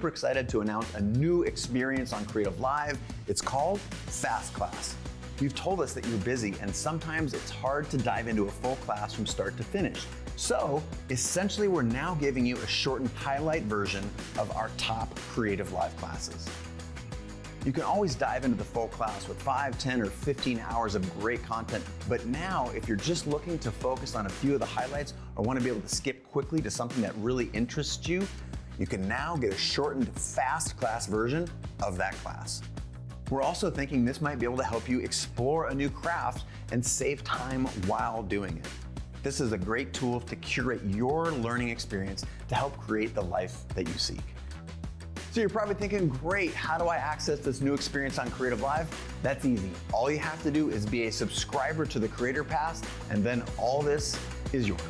We're excited to announce a new experience on CreativeLive. It's called Fast Class. You've told us that you're busy and sometimes it's hard to dive into a full class from start to finish. So essentially, we're now giving you a shortened highlight version of our top CreativeLive classes. You can always dive into the full class with 5, 10, or 15 hours of great content. But now, if you're just looking to focus on a few of the highlights or want to be able to skip quickly to something that really interests you, you can now get a shortened fast class version of that class. We're also thinking this might be able to help you explore a new craft and save time while doing it. This is a great tool to curate your learning experience to help create the life that you seek. So you're probably thinking, great, how do I access this new experience on CreativeLive? That's easy. All you have to do is be a subscriber to the Creator Pass, and then all this is yours.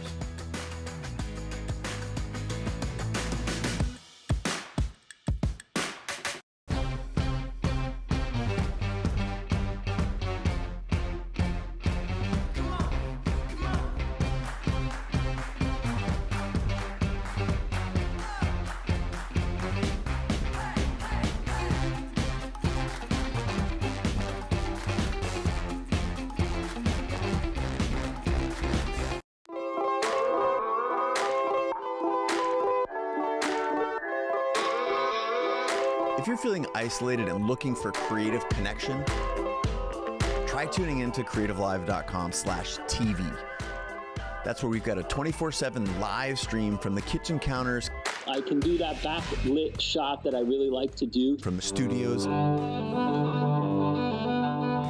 If you're feeling isolated and looking for creative connection, try tuning into creativelive.com/TV. That's where we've got a 24/7 live stream from the kitchen counters. I can do that backlit shot that I really like to do. From the studios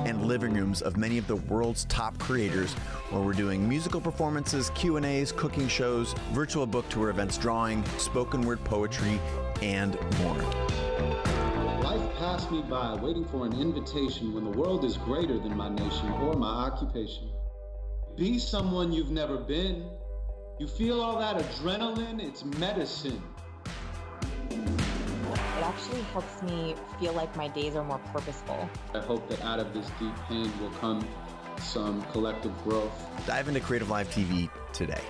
and living rooms of many of the world's top creators, where we're doing musical performances, Q&As, cooking shows, virtual book tour events, drawing, spoken word poetry, and more. Life passed me by waiting for an invitation when the world is greater than my nation or my occupation. Be someone you've never been. You feel all that adrenaline, it's medicine. It actually helps me feel like my days are more purposeful. I hope that out of this deep pain will come some collective growth. Dive into CreativeLive TV today.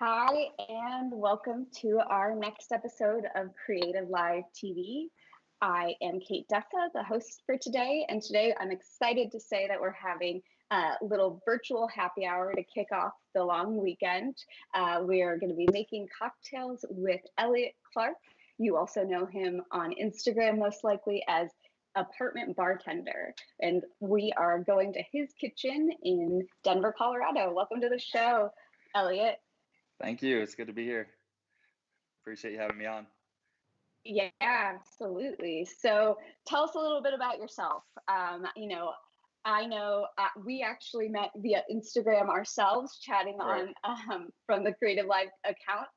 Hi, and welcome to our next episode of CreativeLive TV. I am Kate Dessa, the host for today, and today I'm excited to say that we're having a little virtual happy hour to kick off the long weekend. We are going to be making cocktails with Elliot Clark. You also know him on Instagram most likely as Apartment Bartender, and we are going to his kitchen in Denver, Colorado. Welcome to the show, Elliot. Thank you. It's good to be here. Appreciate you having me on. Yeah, absolutely. So tell us a little bit about yourself. I know we actually met via Instagram ourselves, chatting Right. on from the CreativeLive account,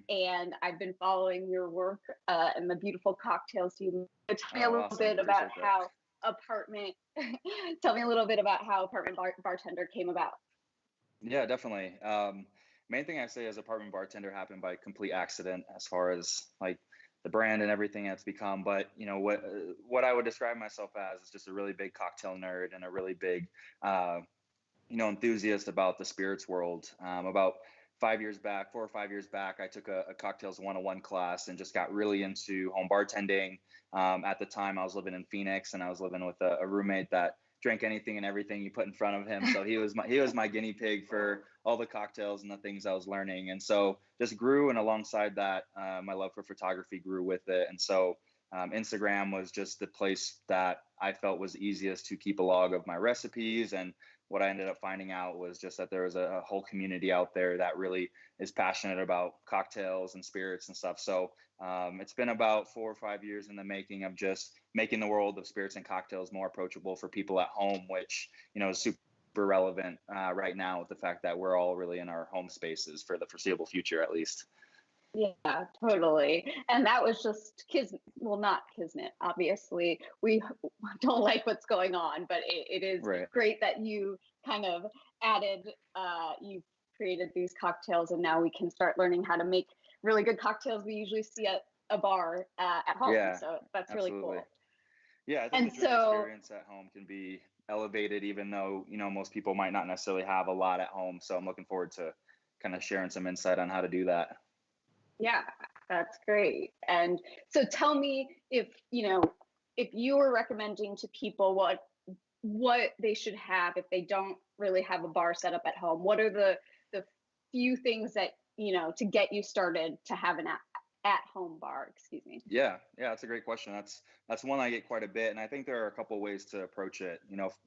and I've been following your work and the beautiful cocktails you make. Tell me a little bit about how Apartment. Tell me a little bit about how Apartment Bartender came about. Yeah, definitely. Main thing I say as Apartment Bartender happened by complete accident as far as like the brand and everything that's become. But you know what I would describe myself as is just a really big cocktail nerd and a really big enthusiast about the spirits world. About 4 or 5 years back, I took a cocktails 101 class and just got really into home bartending. At the time, I was living in Phoenix, and I was living with a roommate that drank anything and everything you put in front of him. So he was my guinea pig for all the cocktails and the things I was learning. And so just grew, and alongside that, my love for photography grew with it. And so Instagram was just the place that I felt was easiest to keep a log of my recipes. And what I ended up finding out was just that there was a whole community out there that really is passionate about cocktails and spirits and stuff. So it's been about 4 or 5 years in the making of just making the world of spirits and cocktails more approachable for people at home, which, is super relevant right now with the fact that we're all really in our home spaces for the foreseeable future, at least. Yeah, totally. And that was just well, not kismet. Obviously, we don't like what's going on, but it is Right. great that you kind of added, you created these cocktails, and now we can start learning how to make really good cocktails we usually see at a bar at home. Yeah, So that's really absolutely. cool. Yeah, I think And the drink so, experience at home can be elevated, even though, most people might not necessarily have a lot at home. So I'm looking forward to kind of sharing some insight on how to do that. yeah, that's great. And so tell me if, if you were recommending to people what they should have if they don't really have a bar set up at home, what are the few things that, to get you started to have an at home bar, excuse me. Yeah, that's a great question. That's one I get quite a bit, and I think there are a couple ways to approach it.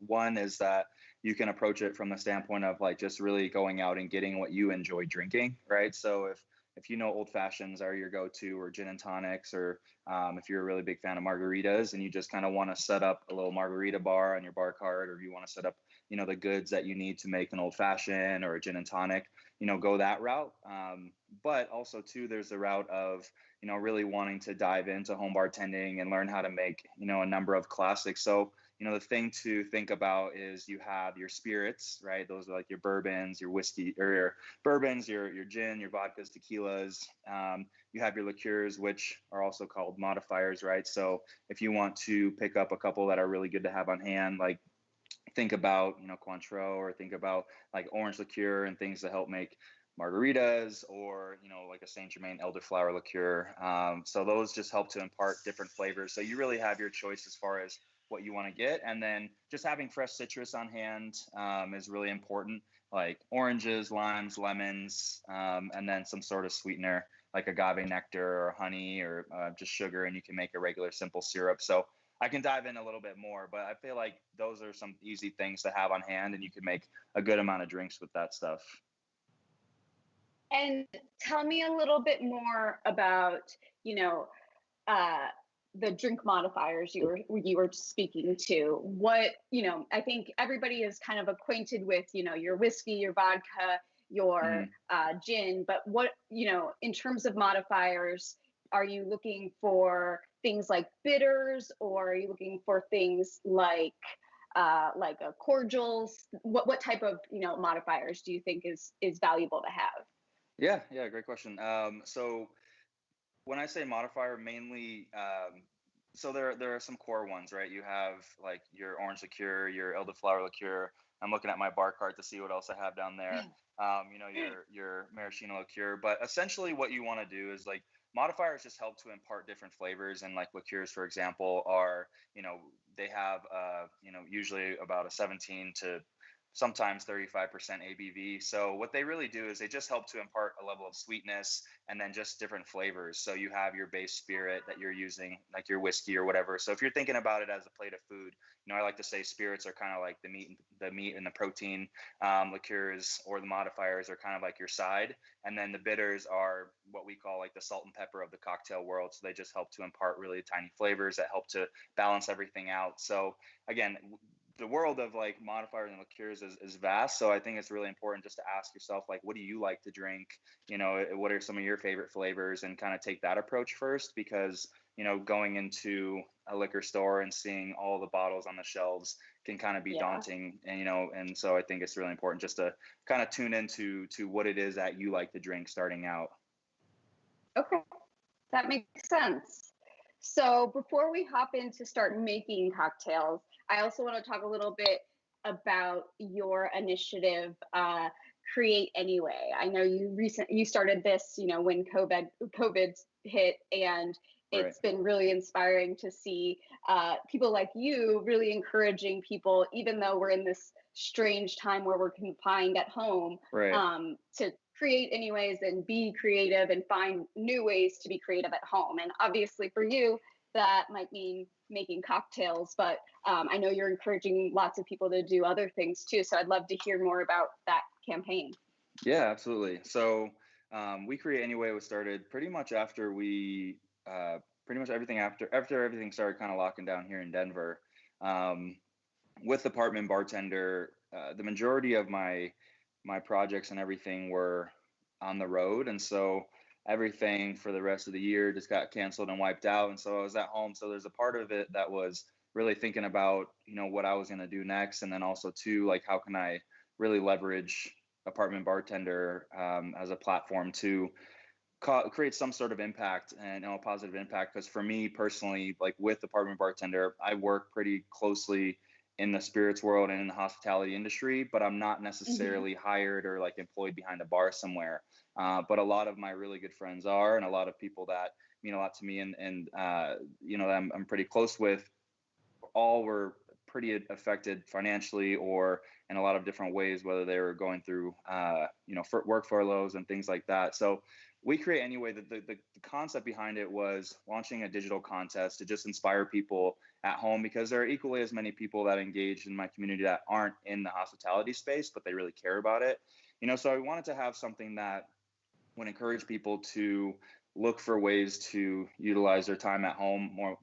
One is that you can approach it from the standpoint of like just really going out and getting what you enjoy drinking, right? So if old fashions are your go-to, or gin and tonics, or if you're a really big fan of margaritas and you just kind of want to set up a little margarita bar on your bar cart, or you want to set up the goods that you need to make an old fashioned or a gin and tonic, go that route. But also too, there's the route of really wanting to dive into home bartending and learn how to make a number of classics. So the thing to think about is you have your spirits, right? Those are like your bourbons, your whiskey, or your bourbons, your gin, your vodkas, tequilas. You have your liqueurs, which are also called modifiers, right? So if you want to pick up a couple that are really good to have on hand, like think about Cointreau, or think about like orange liqueur and things that help make margaritas, or like a Saint Germain elderflower liqueur. So those just help to impart different flavors. So you really have your choice as far as what you want to get, and then just having fresh citrus on hand is really important, like oranges, limes, lemons, and then some sort of sweetener like agave nectar or honey, or just sugar, and you can make a regular simple syrup. So I can dive in a little bit more, but I feel like those are some easy things to have on hand, and you can make a good amount of drinks with that stuff. And tell me a little bit more about, the drink modifiers you were speaking to. What, I think everybody is kind of acquainted with, your whiskey, your vodka, your gin, but what, in terms of modifiers, are you looking for things like bitters, or are you looking for things like cordials? What type of, modifiers do you think is valuable to have? Yeah, great question. So when I say modifier, mainly, so there are some core ones, right? You have like your orange liqueur, your elderflower liqueur. I'm looking at my bar cart to see what else I have down there. Your maraschino liqueur. But essentially, what you want to do is like modifiers just help to impart different flavors. And like liqueurs, for example, are they have usually about a 17 to sometimes 35% ABV. So what they really do is they just help to impart a level of sweetness and then just different flavors. So you have your base spirit that you're using, like your whiskey or whatever. So if you're thinking about it as a plate of food, I like to say spirits are kind of like the meat and the protein. Liqueurs or the modifiers are kind of like your side. And then the bitters are what we call like the salt and pepper of the cocktail world. So they just help to impart really tiny flavors that help to balance everything out. So again, the world of like modifiers and liqueurs is vast. So I think it's really important just to ask yourself, like, what do you like to drink? What are some of your favorite flavors, and kind of take that approach first, because, going into a liquor store and seeing all the bottles on the shelves can kind of be daunting. And, and so I think it's really important just to kind of tune into what it is that you like to drink starting out. Okay, that makes sense. So before we hop in to start making cocktails, I also want to talk a little bit about your initiative, Create Anyway. I know you started this, when COVID hit, and it's been really inspiring to see people like you really encouraging people, even though we're in this strange time where we're confined at home, to create anyways and be creative and find new ways to be creative at home. And obviously for you, that might mean making cocktails, but I know you're encouraging lots of people to do other things too. So I'd love to hear more about that campaign. Yeah, absolutely. So we Create Anyway was started pretty much after pretty much everything after everything started kind of locking down here in Denver. Um, with Apartment Bartender, the majority of my projects and everything were on the road, and so everything for the rest of the year just got canceled and wiped out. And so I was at home. So there's a part of it that was really thinking about, what I was going to do next, and then also too, like, how can I really leverage Apartment Bartender as a platform to create some sort of impact, and a positive impact. Because for me personally, like with Apartment Bartender, I work pretty closely in the spirits world and in the hospitality industry, but I'm not necessarily hired or like employed behind a bar somewhere. But a lot of my really good friends are, and a lot of people that mean a lot to me, and that I'm pretty close with, all were pretty affected financially or in a lot of different ways, whether they were going through, work furloughs and things like that. So we Create Anyway, the concept behind it was launching a digital contest to just inspire people at home, because there are equally as many people that engage in my community that aren't in the hospitality space, but they really care about it. So I wanted to have something that would encourage people to look for ways to utilize their time at home more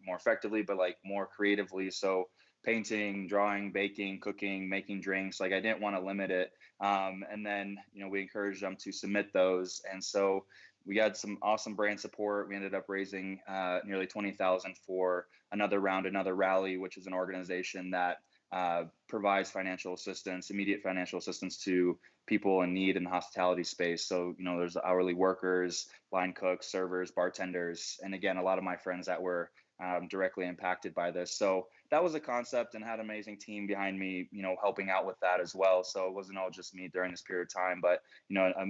effectively, but like more creatively. So painting, drawing, baking, cooking, making drinks, like I didn't want to limit it. And then, we encouraged them to submit those. And so we had some awesome brand support. We ended up raising nearly 20,000 for Another Rally, which is an organization that provides immediate financial assistance to people in need in the hospitality space. So, there's hourly workers, line cooks, servers, bartenders, and again, a lot of my friends that were directly impacted by this. So that was a concept, and had an amazing team behind me, helping out with that as well. So it wasn't all just me during this period of time, but,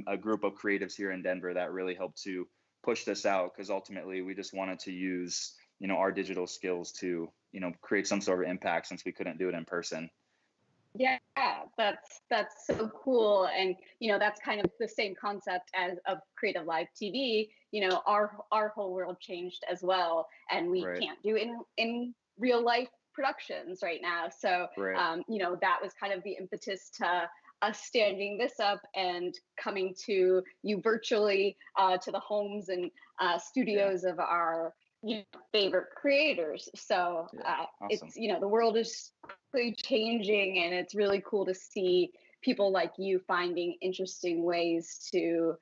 a group of creatives here in Denver that really helped to push this out, because ultimately we just wanted to use, our digital skills to, create some sort of impact, since we couldn't do it in person. Yeah, that's so cool. And that's kind of the same concept as of CreativeLive TV. Our whole world changed as well, and we Right. can't do in real life productions right now. So Right. that was kind of the impetus to us standing this up and coming to you virtually, to the homes and studios of our favorite creators. So Awesome. it's the world is quickly changing, and it's really cool to see people like you finding interesting ways to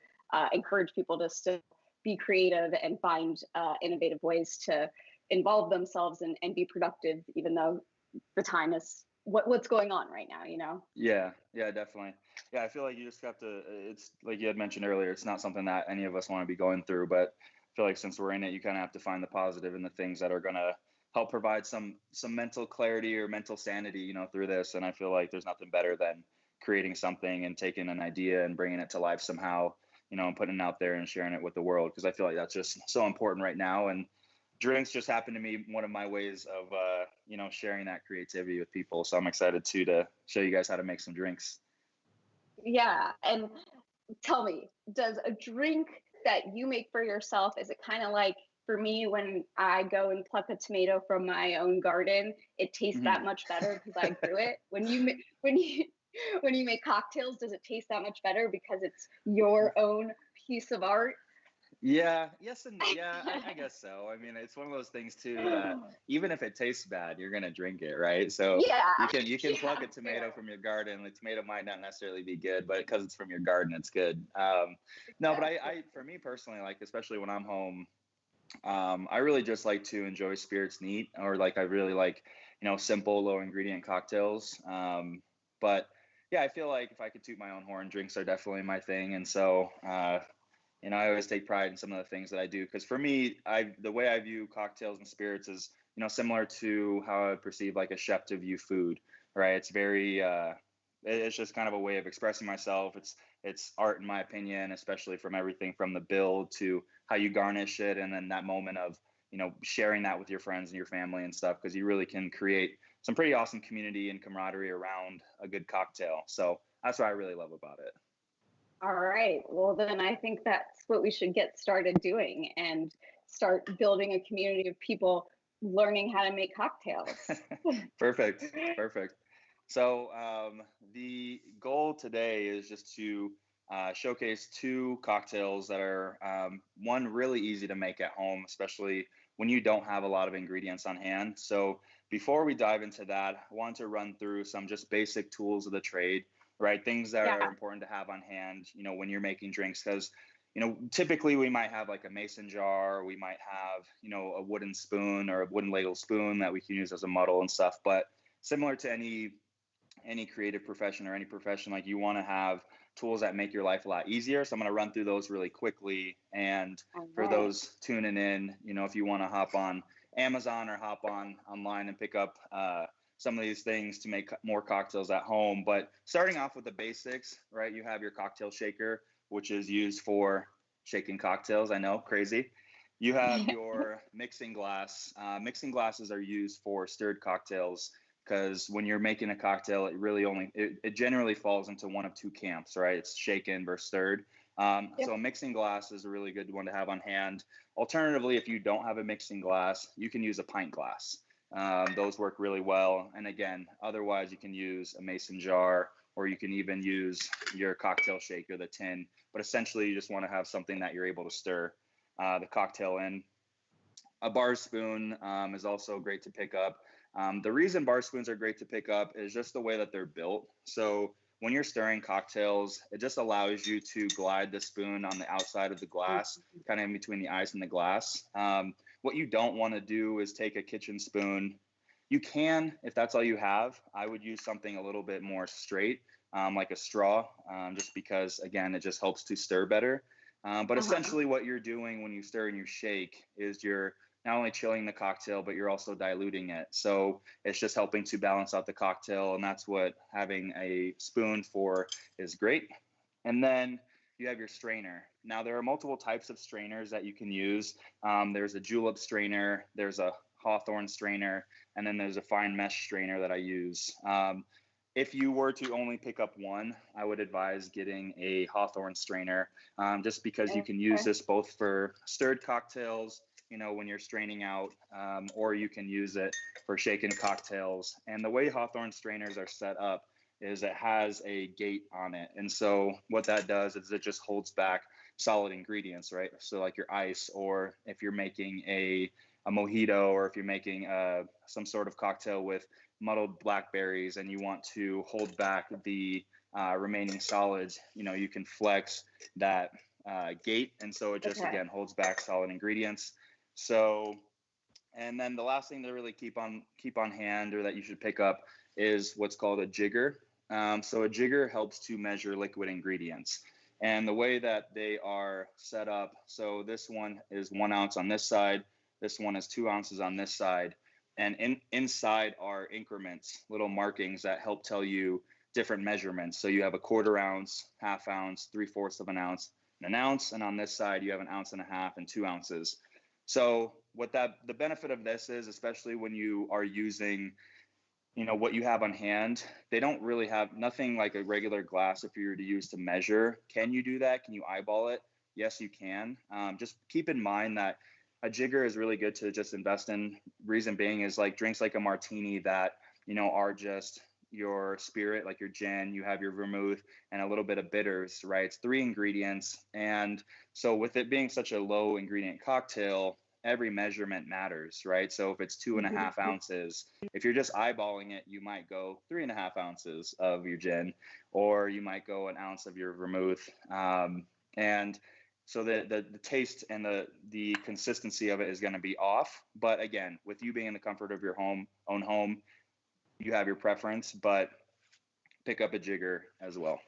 encourage people to still be creative and find innovative ways to involve themselves and be productive, even though the time is what's going on right now. Yeah, definitely. Yeah, I feel like you just have to, it's like you had mentioned earlier, it's not something that any of us want to be going through, but I feel like since we're in it, you kind of have to find the positive in the things that are going to help provide some mental clarity or mental sanity, through this. And I feel like there's nothing better than creating something and taking an idea and bringing it to life somehow, and putting it out there and sharing it with the world. Because I feel like that's just so important right now. And drinks just happen to be one of my ways of, sharing that creativity with people. So I'm excited to show you guys how to make some drinks. Yeah, and tell me, does a drink that you make for yourself, is it kind of like, for me, when I go and pluck a tomato from my own garden, it tastes that much better because I grew it? When you make cocktails, does it taste that much better because it's your own piece of art? Yeah, yes, and yeah, I guess so. I mean, it's one of those things too that even if it tastes bad, you're gonna drink it, right? So Yeah, you can pluck a tomato from your garden. The tomato might not necessarily be good, but because it's from your garden, it's good. No, but I for me personally, like especially when I'm home, I really just like to enjoy spirits neat, or like I really like, simple, low ingredient cocktails. But yeah, I feel like if I could toot my own horn, drinks are definitely my thing, and so. I always take pride in some of the things that I do, because for me, the way I view cocktails and spirits is, similar to how I perceive like a chef to view food, right? It's very, it's just kind of a way of expressing myself. It's art in my opinion, especially from everything from the build to how you garnish it, and then that moment of, sharing that with your friends and your family and stuff, because you really can create some pretty awesome community and camaraderie around a good cocktail. So that's what I really love about it. All right. Well, then I think that's what we should get started doing. And start building a community of people learning how to make cocktails. Perfect. Perfect. So the goal today is just to showcase two cocktails that are one really easy to make at home, especially when you don't have a lot of ingredients on hand. So before we dive into that, I want to run through some just basic tools of the trade, right? Things that are important to have on hand, when you're making drinks, because typically we might have like a mason jar, we might have, a wooden spoon or a wooden ladle spoon that we can use as a muddle and stuff. But similar to any creative profession or any profession, like you want to have tools that make your life a lot easier. So I'm going to run through those really quickly. And for those tuning in, if you want to hop on Amazon or hop online and pick up some of these things to make more cocktails at home. But starting off with the basics, right? You have your cocktail shaker, which is used for shaking cocktails. I know, crazy. You have your mixing glass. Mixing glasses are used for stirred cocktails, because when you're making a cocktail, it generally falls into one of two camps, right? It's shaken versus stirred. So a mixing glass is a really good one to have on hand. Alternatively, if you don't have a mixing glass, you can use a pint glass. Those work really well. And again, otherwise you can use a mason jar, or you can even use your cocktail shaker, the tin. But essentially, you just want to have something that you're able to stir the cocktail in. A bar spoon is also great to pick up. The reason bar spoons are great to pick up is just the way that they're built. So when you're stirring cocktails, it just allows you to glide the spoon on the outside of the glass, kind of in between the ice and the glass. What you don't want to do is take a kitchen spoon. You can, if that's all you have. I would use something a little bit more straight, like a straw, just because, again, it just helps to stir better. But essentially what you're doing when you stir and you shake is you're not only chilling the cocktail, but you're also diluting it. So it's just helping to balance out the cocktail. And that's what having a spoon for is great. And then you have your strainer. Now, there are multiple types of strainers that you can use. There's a julep strainer, there's a hawthorn strainer, and then there's a fine mesh strainer that I use. If you were to only pick up one, I would advise getting a hawthorn strainer, just because you can use this both for stirred cocktails, when you're straining out, or you can use it for shaken cocktails. And the way hawthorn strainers are set up is it has a gate on it. And so what that does is it just holds back solid ingredients, right? So like your ice, or if you're making a mojito, or if you're making some sort of cocktail with muddled blackberries and you want to hold back the remaining solids, you can flex that gate. And so it just, again, holds back solid ingredients. So, and then the last thing to really keep on hand, or that you should pick up, is what's called a jigger. So a jigger helps to measure liquid ingredients. And the way that they are set up, so this one is 1 ounce on this side, this one is 2 ounces on this side. And inside are increments, little markings that help tell you different measurements. So you have a 1/4 ounce, 1/2 ounce, 3/4 of an ounce, and an ounce. And on this side, you have 1.5 ounces and 2 ounces. So the benefit of this is, especially when you are using, what you have on hand, they don't really have nothing like a regular glass if you were to use to measure. Can you do that? Can you eyeball it? Yes, you can. Just keep in mind that a jigger is really good to just invest in. Reason being is like drinks like a martini that, are just your spirit, like your gin, you have your vermouth and a little bit of bitters, right? It's 3 ingredients. And so with it being such a low ingredient cocktail, every measurement matters, right? So if it's 2.5 ounces, if you're just eyeballing it, you might go 3.5 ounces of your gin, or you might go 1 ounce of your vermouth. And so the taste and the consistency of it is going to be off. But again, with you being in the comfort of your own home, you have your preference, but pick up a jigger as well.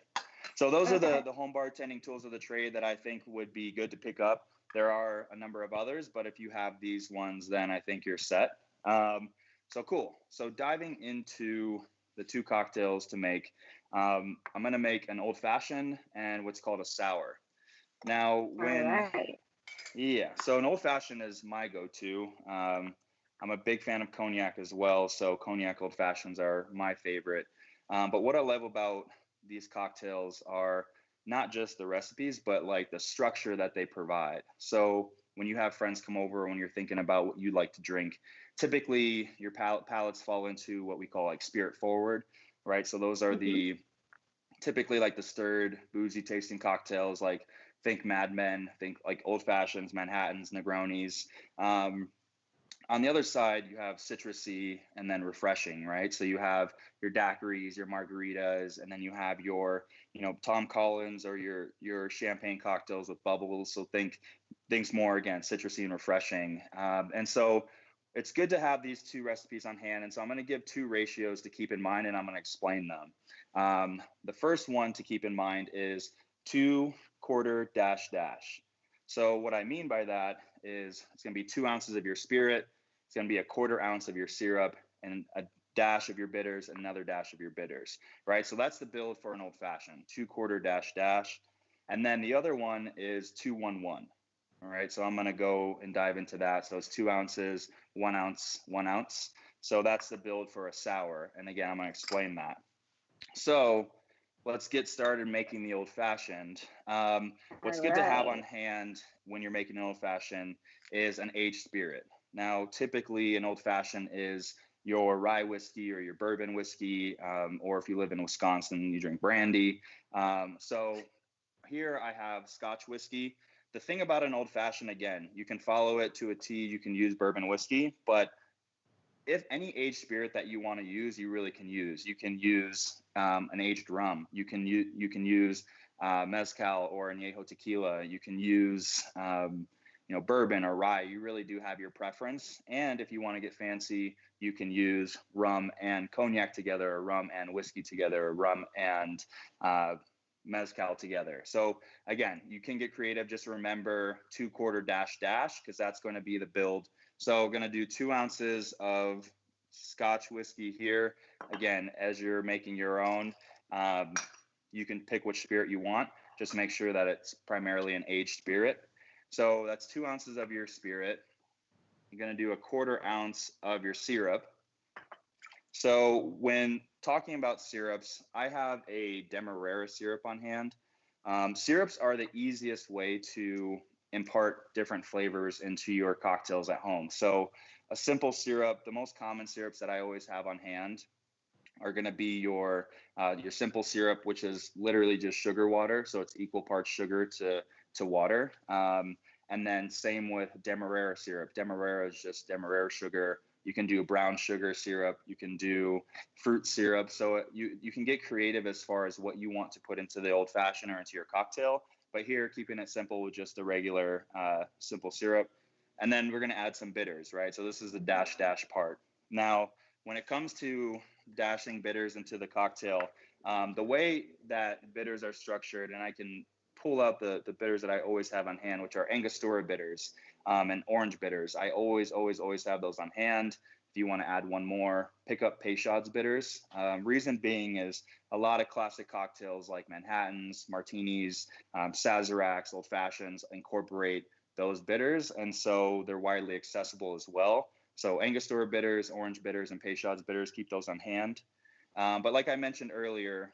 So those are the home bartending tools of the trade that I think would be good to pick up. There are a number of others, but if you have these ones, then I think you're set. So cool. So diving into the two cocktails to make, I'm going to make an old fashioned and what's called a sour. Now, so an old fashioned is my go-to. I'm a big fan of cognac as well, so cognac old fashions are my favorite. But what I love about these cocktails are not just the recipes, but like the structure that they provide. So when you have friends come over, when you're thinking about what you like to drink, typically your palates fall into what we call like spirit forward, right? So those are the typically like the stirred, boozy tasting cocktails, like think Mad Men, think like old fashions, Manhattans, Negronis. On the other side, you have citrusy and then refreshing, right? So you have your daiquiris, your margaritas, and then you have your, Tom Collins or your champagne cocktails with bubbles. So think things more again, citrusy and refreshing. And so it's good to have these two recipes on hand. And so I'm going to give two ratios to keep in mind, and I'm going to explain them. The first one to keep in mind is 2 quarter dash dash. So what I mean by that is it's going to be 2 ounces of your spirit. It's going to be a 1/4 ounce of your syrup and a dash of your bitters and another dash of your bitters, right? So that's the build for an old fashioned, 2 quarter dash dash. And then the other one is 2-1-1. All right, so I'm going to go and dive into that. So it's 2 ounces, 1 ounce, 1 ounce. So that's the build for a sour. And again, I'm going to explain that. So let's get started making the old fashioned. What's good to have on hand when you're making an old fashioned is an aged spirit. Now, typically an old fashioned is your rye whiskey or your bourbon whiskey, or if you live in Wisconsin, you drink brandy. So here I have Scotch whiskey. The thing about an old fashioned, again, you can follow it to a T. You can use bourbon whiskey, but if any aged spirit that you want to use, you really can use. You can use an aged rum. You can use mezcal or añejo tequila. You can use bourbon or rye. You really do have your preference. And if you want to get fancy, you can use rum and cognac together, or rum and whiskey together, or rum and mezcal together. So again, you can get creative. Just remember 2 quarter dash dash, because that's going to be the build. So going to do 2 ounces of Scotch whiskey here. Again, as you're making your own, you can pick which spirit you want. Just make sure that it's primarily an aged spirit. So that's 2 ounces of your spirit. You're going to do a 1/4 ounce of your syrup. So when talking about syrups, I have a Demerara syrup on hand. Syrups are the easiest way to impart different flavors into your cocktails at home. So a simple syrup, the most common syrups that I always have on hand are going to be your simple syrup, which is literally just sugar water. So it's equal parts sugar to water. And then same with Demerara syrup. Demerara is just Demerara sugar. You can do brown sugar syrup. You can do fruit syrup. So you can get creative as far as what you want to put into the old fashioned or into your cocktail. But here, keeping it simple with just the regular simple syrup. And then we're going to add some bitters, right? So this is the dash dash part. Now, when it comes to dashing bitters into the cocktail, the way that bitters are structured, and I can pull up the bitters that I always have on hand, which are Angostura bitters and orange bitters. I always have those on hand. If you want to add one more, pick up Peychaud's bitters. Reason being is a lot of classic cocktails like Manhattans, martinis, Sazeracs, old fashions incorporate those bitters, and so they're widely accessible as well. So Angostura bitters, orange bitters, and Peychaud's bitters, keep those on hand. But like I mentioned earlier,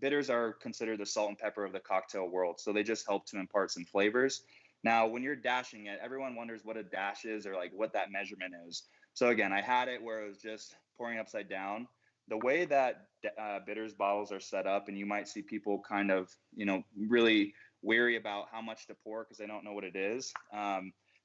bitters are considered the salt and pepper of the cocktail world. So they just help to impart some flavors. Now, when you're dashing it, everyone wonders what a dash is or like what that measurement is. So again, I had it where it was just pouring upside down. The way that bitters bottles are set up, and you might see people kind of, really wary about how much to pour because they don't know what it is.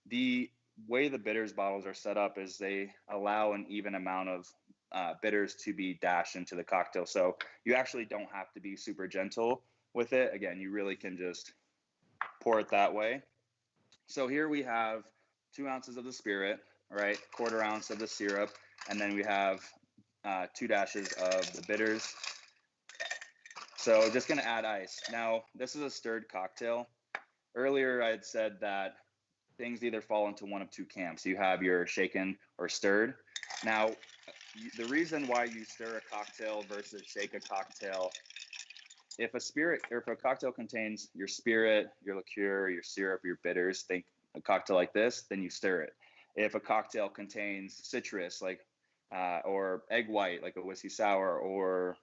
The way the bitters bottles are set up is they allow an even amount of bitters to be dashed into the cocktail. So you actually don't have to be super gentle with it. Again, you really can just pour it that way. So here we have 2 ounces of the spirit, right? 1/4 ounce of the syrup. And then we have 2 dashes of the bitters. So just going to add ice. Now, this is a stirred cocktail. Earlier, I had said that things either fall into one of two camps. You have your shaken or stirred. Now, the reason why you stir a cocktail versus shake a cocktail, if a cocktail contains your spirit, your liqueur, your syrup, your bitters, think a cocktail like this, then you stir it. If a cocktail contains citrus, like or egg white, like a whiskey sour, or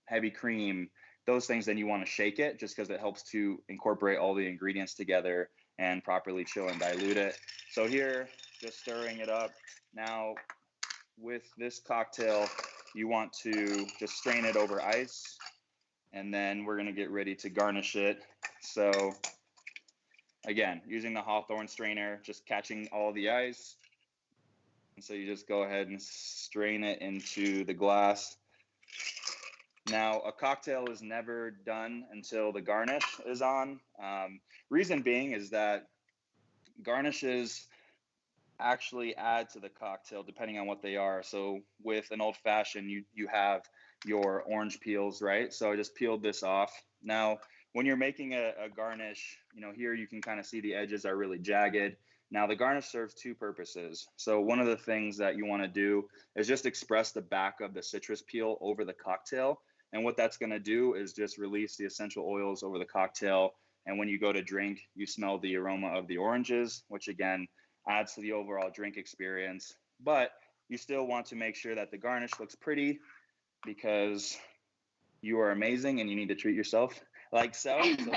heavy cream, those things, then you want to shake it just because it helps to incorporate all the ingredients together and properly chill and dilute it. So here, just stirring it up. Now, with this cocktail, you want to just strain it over ice, and then we're going to get ready to garnish it. So again, using the Hawthorne strainer, just catching all the ice. And so you just go ahead and strain it into the glass. Now, a cocktail is never done until the garnish is on. Reason being is that garnishes actually add to the cocktail depending on what they are. So with an old fashioned, you have your orange peels, right? So I just peeled this off. Now, when you're making a garnish, here you can kind of see the edges are really jagged. Now, the garnish serves two purposes. So one of the things that you want to do is just express the back of the citrus peel over the cocktail. And what that's going to do is just release the essential oils over the cocktail. And when you go to drink, you smell the aroma of the oranges, which again adds to the overall drink experience. But you still want to make sure that the garnish looks pretty, because you are amazing and you need to treat yourself like so. So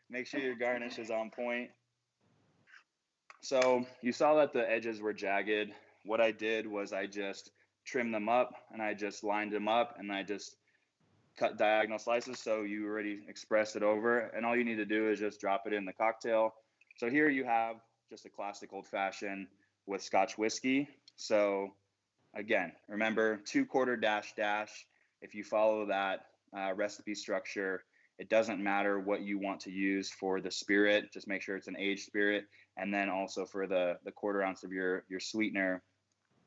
make sure your garnish is on point. So you saw that the edges were jagged. What I did was I just trimmed them up, and I just lined them up, and I just cut diagonal slices. So you already expressed it over, and all you need to do is just drop it in the cocktail. So here you have just a classic old fashioned with Scotch whiskey. So again, remember 2/4 dash. If you follow that recipe structure, it doesn't matter what you want to use for the spirit. Just make sure it's an aged spirit. And then also for the 1/4 ounce of your sweetener,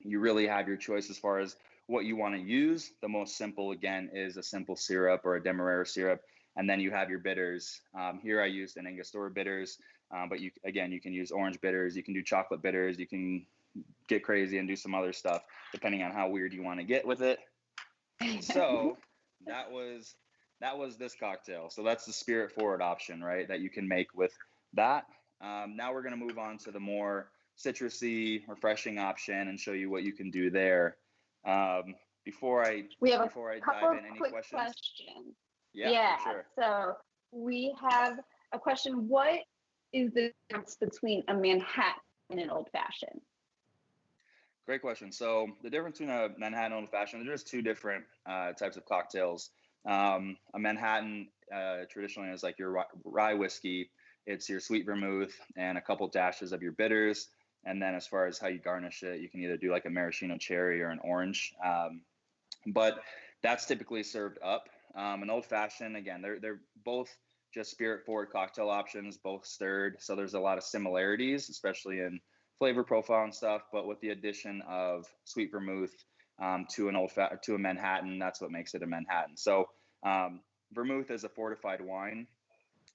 you really have your choice as far as what you want to use. The most simple, again, is a simple syrup or a Demerara syrup. And then you have your bitters. Here I used an Angostura bitters, but you can use orange bitters. You can do chocolate bitters. You can get crazy and do some other stuff depending on how weird you want to get with it. So that was this cocktail. So that's the spirit forward option, right, that you can make with that. Now we're going to move on to the more citrusy, refreshing option and show you what you can do there. Before I dive in, any questions? Yeah, for sure. So we have a question. What is the difference between a Manhattan and an old fashioned? Great question. So the difference between a Manhattan and old fashioned, there's two different types of cocktails. A Manhattan traditionally is like your rye whiskey. It's your sweet vermouth and a couple dashes of your bitters. And then as far as how you garnish it, you can either do like a maraschino cherry or an orange. But that's typically served up. An old fashioned, again, they're both just spirit forward cocktail options, both stirred. So there's a lot of similarities, especially in flavor profile and stuff. But with the addition of sweet vermouth to a Manhattan, that's what makes it a Manhattan. So vermouth is a fortified wine,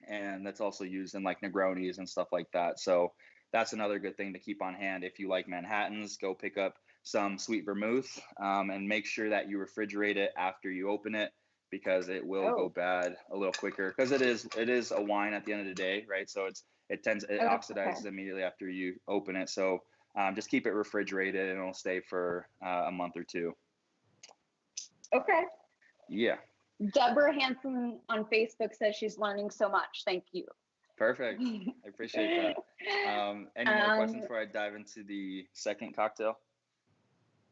and that's also used in like Negronis and stuff like that. So that's another good thing to keep on hand. If you like Manhattans, go pick up some sweet vermouth and make sure that you refrigerate it after you open it, because it will go bad a little quicker, because it is a wine at the end of the day, right? So it oxidizes immediately after you open it. So just keep it refrigerated and it'll stay for a month or two. Okay. Yeah. Deborah Hansen on Facebook says she's learning so much. Thank you. Perfect. I appreciate that. Any more questions before I dive into the second cocktail?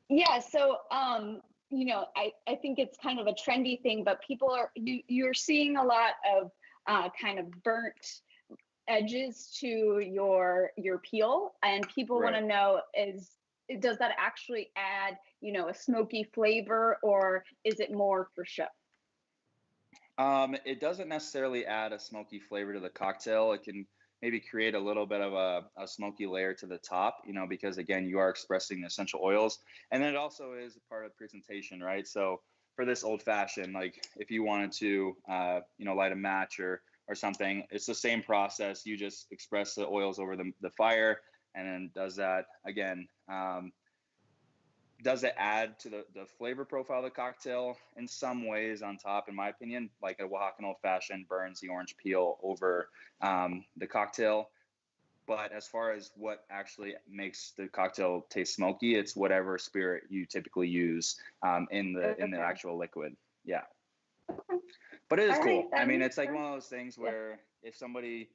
Yeah. So, I think it's kind of a trendy thing, but you're seeing a lot of kind of burnt edges to your peel, and people want to know does that actually add, a smoky flavor, or is it more for show? It doesn't necessarily add a smoky flavor to the cocktail. It can maybe create a little bit of a smoky layer to the top, because again, you are expressing the essential oils. And then it also is part of presentation, right? So for this old fashioned, like if you wanted to, light a match or something, it's the same process. You just express the oils over the fire, and then does that again. Does it add to the flavor profile of the cocktail? In some ways on top, in my opinion, like a Oaxacan old fashioned burns the orange peel over the cocktail. But as far as what actually makes the cocktail taste smoky, it's whatever spirit you typically use in the actual liquid. Yeah. But it is cool. I mean, it's like one of those things where if somebody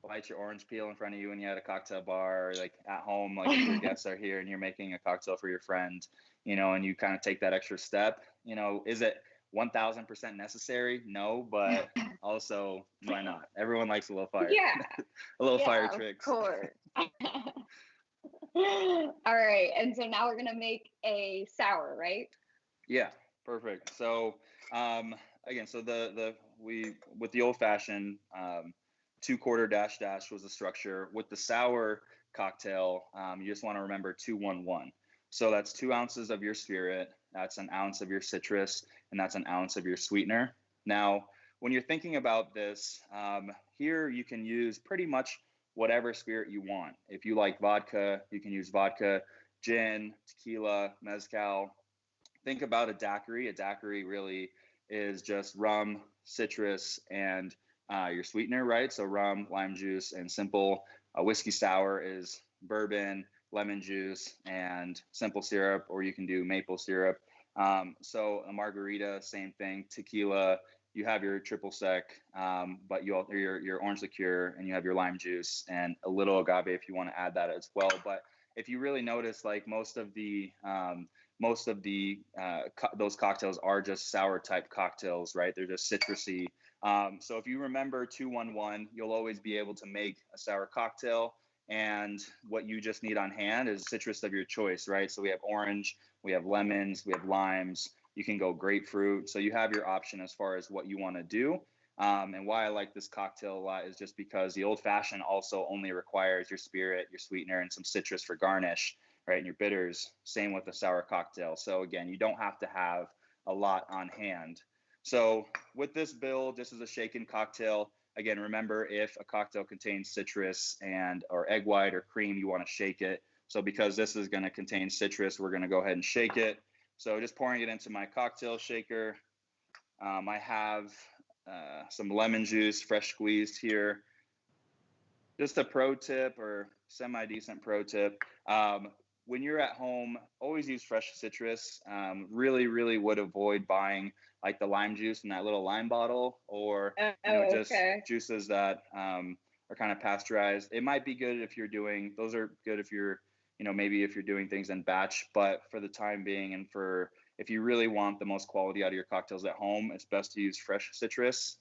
bite your orange peel in front of you when you're at a cocktail bar, or like at home, like if your guests are here and you're making a cocktail for your friend, and you kind of take that extra step. Is it 1000% necessary? No, but also why not? Everyone likes a little fire. Yeah. A little fire Of tricks. course. All right. And so now we're going to make a sour, right? Yeah, perfect. So again, so we with the old fashioned 2/4 dash dash was the structure. With the sour cocktail, you just want to remember 2-1-1. So that's 2 ounces of your spirit, that's an ounce of your citrus, and that's an ounce of your sweetener. Now, when you're thinking about this, here you can use pretty much whatever spirit you want. If you like vodka, you can use vodka, gin, tequila, mezcal. Think about a daiquiri. A daiquiri really is just rum, citrus, and your sweetener, right? So rum, lime juice, and simple. A whiskey sour is bourbon, lemon juice, and simple syrup, or you can do maple syrup. So a margarita, same thing. Tequila, you have your triple sec, but your orange liqueur, and you have your lime juice and a little agave if you want to add that as well. But if you really notice, like most of those cocktails are just sour type cocktails, right? They're just citrusy. So if you remember 2-1-1, you'll always be able to make a sour cocktail. And what you just need on hand is citrus of your choice, right? So we have orange, we have lemons, we have limes. You can go grapefruit. So you have your option as far as what you want to do. And why I like this cocktail a lot is just because the old fashioned also only requires your spirit, your sweetener, and some citrus for garnish, right? And your bitters. Same with the sour cocktail. So again, you don't have to have a lot on hand. So with this build, this is a shaken cocktail. Again, remember, if a cocktail contains citrus or egg white or cream, you want to shake it. So because this is going to contain citrus, we're going to go ahead and shake it. So just pouring it into my cocktail shaker. I have some lemon juice, fresh squeezed here. Just a pro tip, or semi-decent pro tip. When you're at home, always use fresh citrus. Really, really would avoid buying like the lime juice in that little lime bottle, or just juices that are kind of pasteurized. It might be good if those are good if you're, maybe if you're doing things in batch, but for the time being and if you really want the most quality out of your cocktails at home, it's best to use fresh citrus.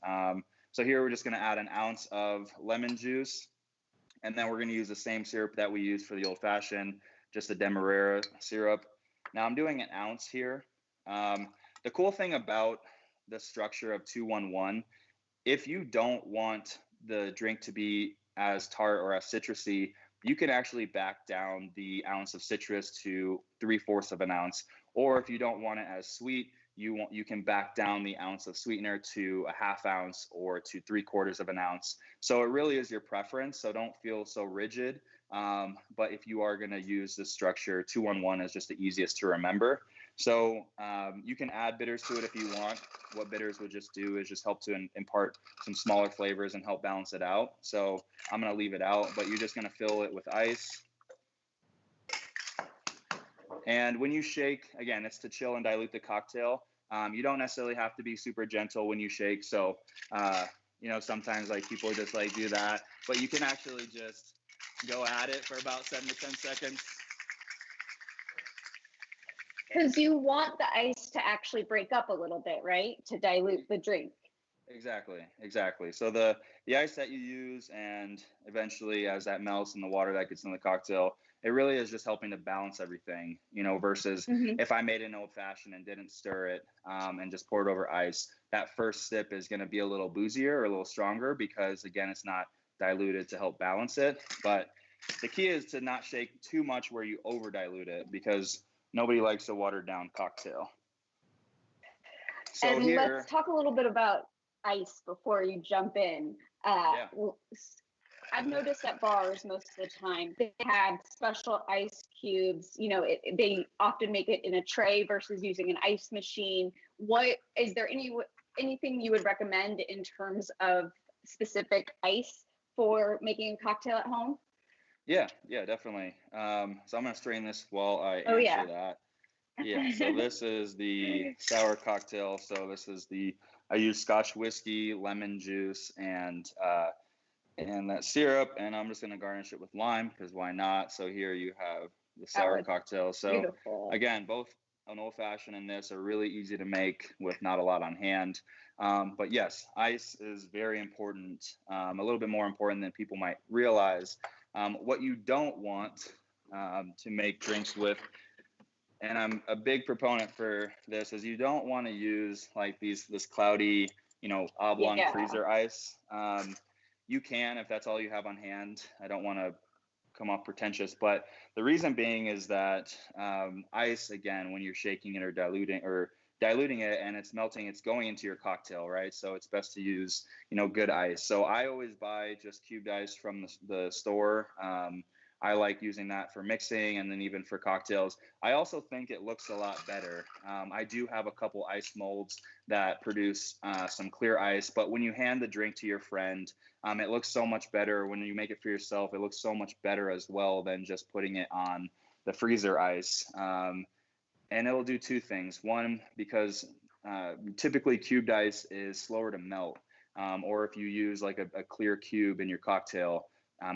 So here we're just going to add an ounce of lemon juice, and then we're going to use the same syrup that we used for the old fashioned, just a Demerara syrup. Now I'm doing an ounce here. The cool thing about the structure of 2-1-1, if you don't want the drink to be as tart or as citrusy, you can actually back down the ounce of citrus to 3/4 of an ounce. Or if you don't want it as sweet, you can back down the ounce of sweetener to a 1/2 ounce or to 3/4 of an ounce. So it really is your preference. So don't feel so rigid. But if you are going to use this structure, 2-1-1 is just the easiest to remember. So you can add bitters to it if you want. What bitters would just do is just help to impart some smaller flavors and help balance it out. So I'm going to leave it out, but you're just going to fill it with ice. And when you shake, again, it's to chill and dilute the cocktail. You don't necessarily have to be super gentle when you shake. So, sometimes like people just like do that, but you can actually just go at it for about 7 to 10 seconds. Because you want the ice to actually break up a little bit, right? To dilute the drink. Exactly. So the ice that you use, and eventually as that melts and the water that gets in the cocktail, it really is just helping to balance everything, versus if I made an old fashioned and didn't stir it and just poured over ice, that first sip is going to be a little boozier or a little stronger because, again, it's not diluted to help balance it. But the key is to not shake too much where you over dilute it, because nobody likes a watered down cocktail. So and let's talk a little bit about ice before you jump in. I've noticed at bars most of the time they have special ice cubes. They often make it in a tray versus using an ice machine. What is there anything you would recommend in terms of specific ice for making a cocktail at home? Yeah, definitely. So I'm gonna strain this while I answer that. Yeah, so this is the sour cocktail. So I use Scotch whiskey, lemon juice, and and that syrup, and I'm just going to garnish it with lime because why not? So here you have the sour cocktail. So beautiful. again, both an old fashioned and this are really easy to make with not a lot on hand. But yes, ice is very important, a little bit more important than people might realize. What you don't want to make drinks with, and I'm a big proponent for this, is you don't want to use like this cloudy, oblong freezer ice. You can if that's all you have on hand. I don't want to come off pretentious, but the reason being is that ice, again, when you're shaking it or diluting it and it's melting, it's going into your cocktail, right? So it's best to use, good ice. So I always buy just cubed ice from the store. I like using that for mixing and then even for cocktails. I also think it looks a lot better. I do have a couple ice molds that produce some clear ice, but when you hand the drink to your friend, it looks so much better. When you make it for yourself, it looks so much better as well than just putting it on the freezer ice. And it'll do two things. One, because typically cubed ice is slower to melt, or if you use like a clear cube in your cocktail,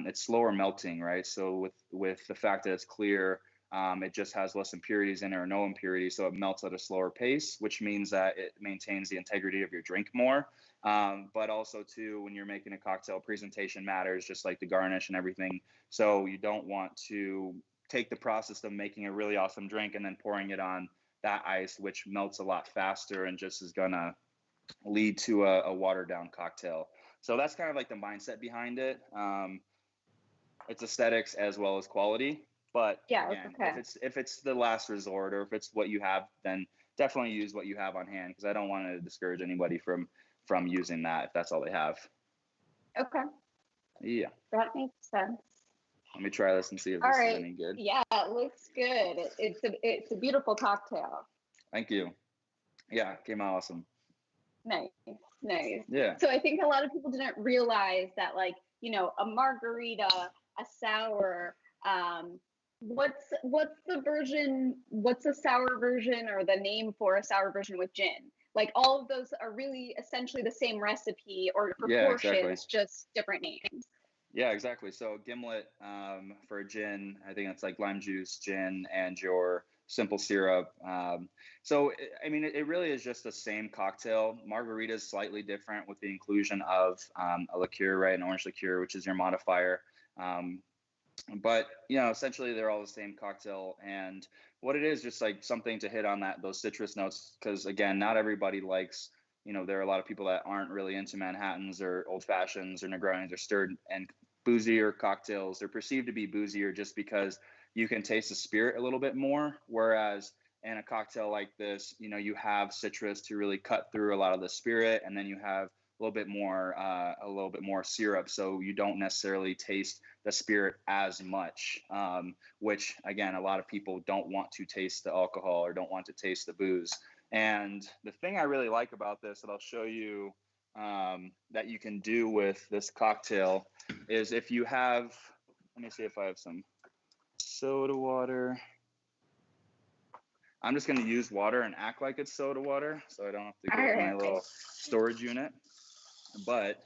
it's slower melting, right? So with the fact that it's clear, it just has less impurities in it or no impurities, so it melts at a slower pace, which means that it maintains the integrity of your drink more. But also too, when you're making a cocktail, presentation matters, just like the garnish and everything. So you don't want to take the process of making a really awesome drink and then pouring it on that ice, which melts a lot faster and just is gonna lead to a watered down cocktail. So that's kind of like the mindset behind it. It's aesthetics as well as quality, but again, if it's the last resort or if it's what you have, then definitely use what you have on hand, because I don't want to discourage anybody from using that if that's all they have. Okay. Yeah. That makes sense. Let me try this and see if this is any good. Yeah, it looks good. It's a beautiful cocktail. Thank you. Yeah, came out awesome. Nice. Yeah. So I think a lot of people didn't realize that, like, a margarita, a sour, what's a sour version, or the name for a sour version with gin? Like, all of those are really essentially the same recipe or proportions, just different names. Yeah, exactly. So gimlet for gin, I think it's like lime juice, gin, and your simple syrup. So, I mean, it really is just the same cocktail. Margarita is slightly different with the inclusion of a liqueur, right? An orange liqueur, which is your modifier. But, essentially they're all the same cocktail. And what it is, just like something to hit on those citrus notes, because again, not everybody likes, there are a lot of people that aren't really into Manhattans or old fashions or Negronis or stirred and boozier cocktails. They're perceived to be boozier just because you can taste the spirit a little bit more. Whereas in a cocktail like this, you have citrus to really cut through a lot of the spirit, and then you have a little bit more syrup, so you don't necessarily taste the spirit as much, which again, a lot of people don't want to taste the alcohol or don't want to taste the booze. And the thing I really like about this that I'll show you that you can do with this cocktail is if you have, let me see if I have some soda water. I'm just going to use water and act like it's soda water so I don't have to get my little storage unit. But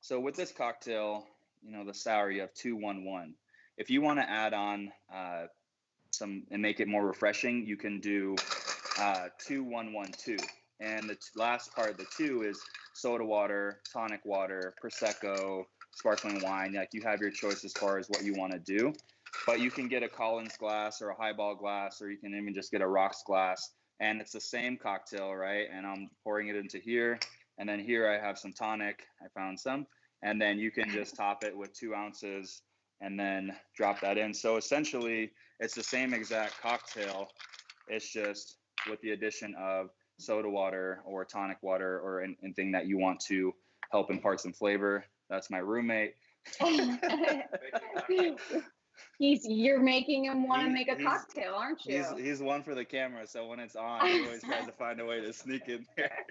so with this cocktail, the sour, you have 2-1-1. If you want to add on some and make it more refreshing, you can do 2-1-1-2. And the last part of the 2 is soda water, tonic water, Prosecco, sparkling wine. Like, you have your choice as far as what you want to do. But you can get a Collins glass or a highball glass, or you can even just get a rocks glass. And it's the same cocktail, right? And I'm pouring it into here. And then here I have some tonic. I found some. And then you can just top it with 2 ounces and then drop that in. So essentially, it's the same exact cocktail. It's just with the addition of soda water or tonic water or anything that you want to help impart some flavor. That's my roommate. You're making him want to make a cocktail, aren't you? He's one for the camera, so when it's on, he always tries to find a way to sneak in there.